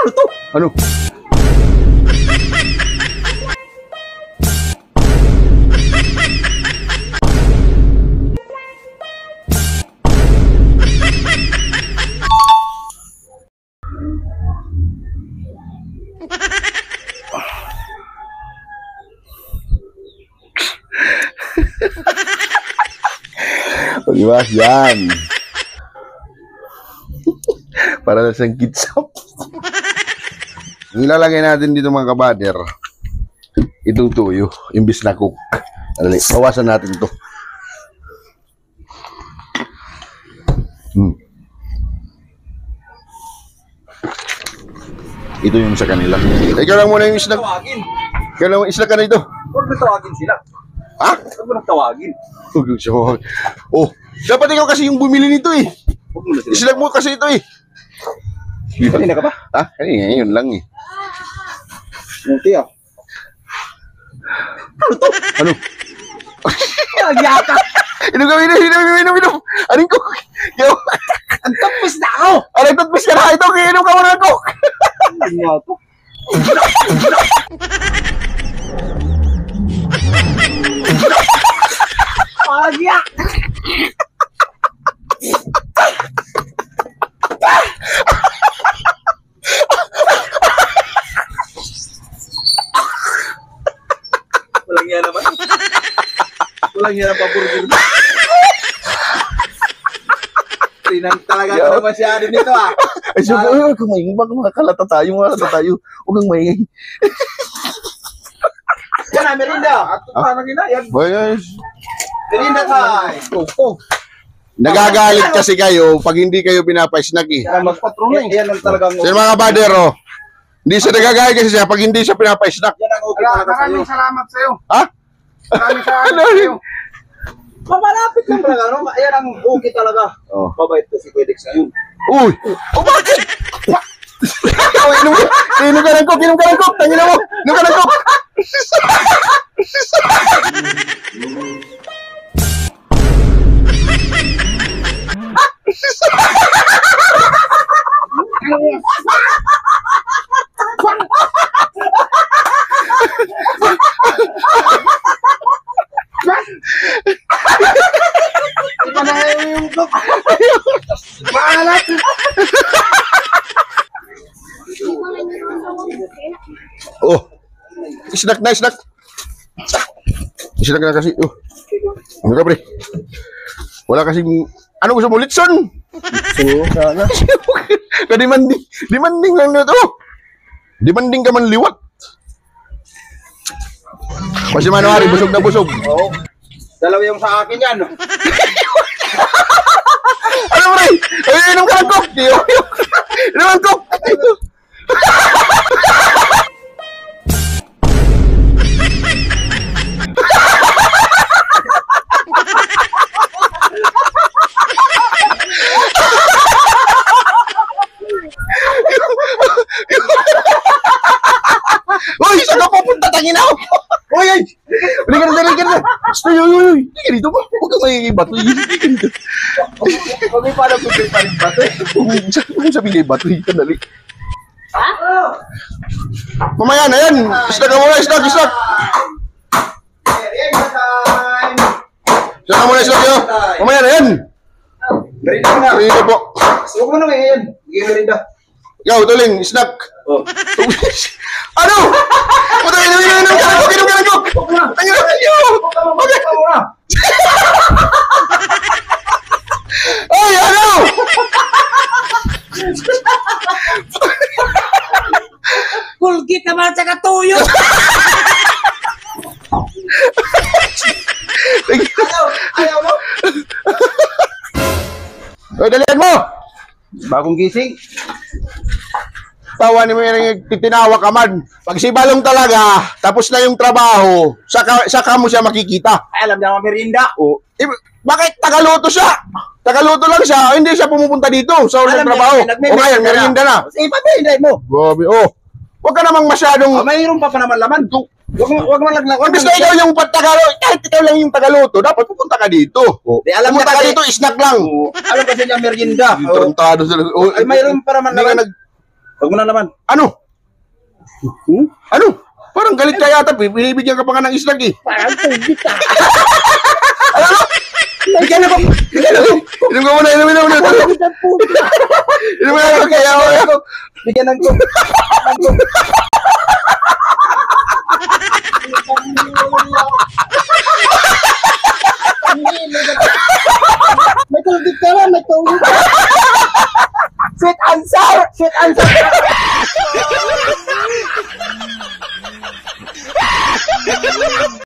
Ano to? Ano? O, diba? Yan. Para na siyang kitsap. Nilalagay natin dito mga kabader itong tuyo, imbis na cook. Alay, bawasan natin to. Ito yung sa kanila. Ikaw lang muna yung snack. Ikaw lang yung snack ka na ito. Huwag mo tawagin sila. Ha? Huwag mo nang tawagin. Oh, dapat ikaw kasi yung bumili nito eh. Huwag mo na sila. Snack mo kasi ito eh. Kanina ka ba? Ha? Kanina, yun lang eh. Muti ah. Ano to? Ano? Nagyaka! Inom ka, inom. Aling ko. Ang tapos na ako! Aling tatpis ka na ito. Inom ka muna ko. Ano nga to? Nagyak! Walang yan naman. Walang yan ang paburger. Tinan talaga ito naman siya nito ah. Ay, so, huwag kang maingay. Baka mga kalata tayo. Huwag kang maingay. Yan na, merinda. At paano ginayag? Boys. Merinda tayo. Oh. Nagagalit kasi kayo pag hindi kayo pinapa-snack eh. Yan magpatrona eh. Yan ang talagang... Sino mga kabader, oh? Hindi siya nagagalit kasi siya pag hindi siya pinapa-snack. Yan ang okay talaga sa'yo. Maraming salamat sa'yo. Ha? Maraming salamat sa'yo. Mamalapit lang talaga, no? Yan ang okay talaga. Oh. Mabait to si Kuedex ngayon. Uy! Oh, bakit? Oh, inom ka ng coke, tangina mo! Inom ka ng coke! Maalat! Oh, snack na, snack. Snack na kasi. Oh, ano ka, pre? Wala kasing... Ano gusto mo? Litson? So, sana. Demanding lang na to. Demanding ka man liwat. Kasi Manuari, busog na busog. Oo. Dalawa yung sa akin yan. Ano, pre? Ay, inom ka ng coke. Inom ng coke. Uy, saan ka pupunta? Tangin ako! Uy, ay! Hindi ka na! Stay, uy! Hindi ka dito ba? Huwag kang magiging bato. Hindi ka dito. Huwag may paano kung pa rin bato. Huwag mo sabihin kay bato. Hindi ka dali. Mamaya na yan! Isnak ka muna! Isnak! Isnak ka muna! Isnak yun! Mamaya na yan! Merinda na. Merinda po. Huwag mo na ngayon. Bigay merinda. Ikaw, Tuling, snack! Oh. Ano? Puta, inom ka ng coke! Tangin na kayo! Ay, ano? Kulgit naman sa katuyo! Ayaw mo? Ay, dalihan mo! Bagong gising. Tawa ni mo yung titinawa ka man. Pag si Balong talaga, tapos na yung trabaho, saka mo siya makikita. Ay, alam niya mga merinda. Oh, bakit tagaluto siya? Tagaluto lang siya, hindi siya pumupunta dito sa ulit trabaho. O ngayon, merienda na. Eh, pabinday mo. Grabe, oh. Huwag ka namang masyadong... Mayroon pa naman laman. Huwag mo lang. Kung gusto ikaw yung tagaluto, kahit ikaw lang yung tagaluto, dapat pupunta ka dito. Oh. Di, alam Pupunta niya ka kasi- dito, snack lang. Alam kasi niya merienda. Tarantado sila. Oh, Ay, mayroon pa naman hindi ka laman. Huwag mo na naman. Ano? Hmm? Ano? Parang galit ka yata, binibigyan ka pa nga ng isdag eh. Parang tubig ka. Bigyan ako! Bigyan ako! Inom ka muna, inom mo na. Tubig ang puto. Inom mo na, kaya ako. Bigyan ng coke. May tubig ka lang, may tubig ka. Sweet answer! Sweet answer!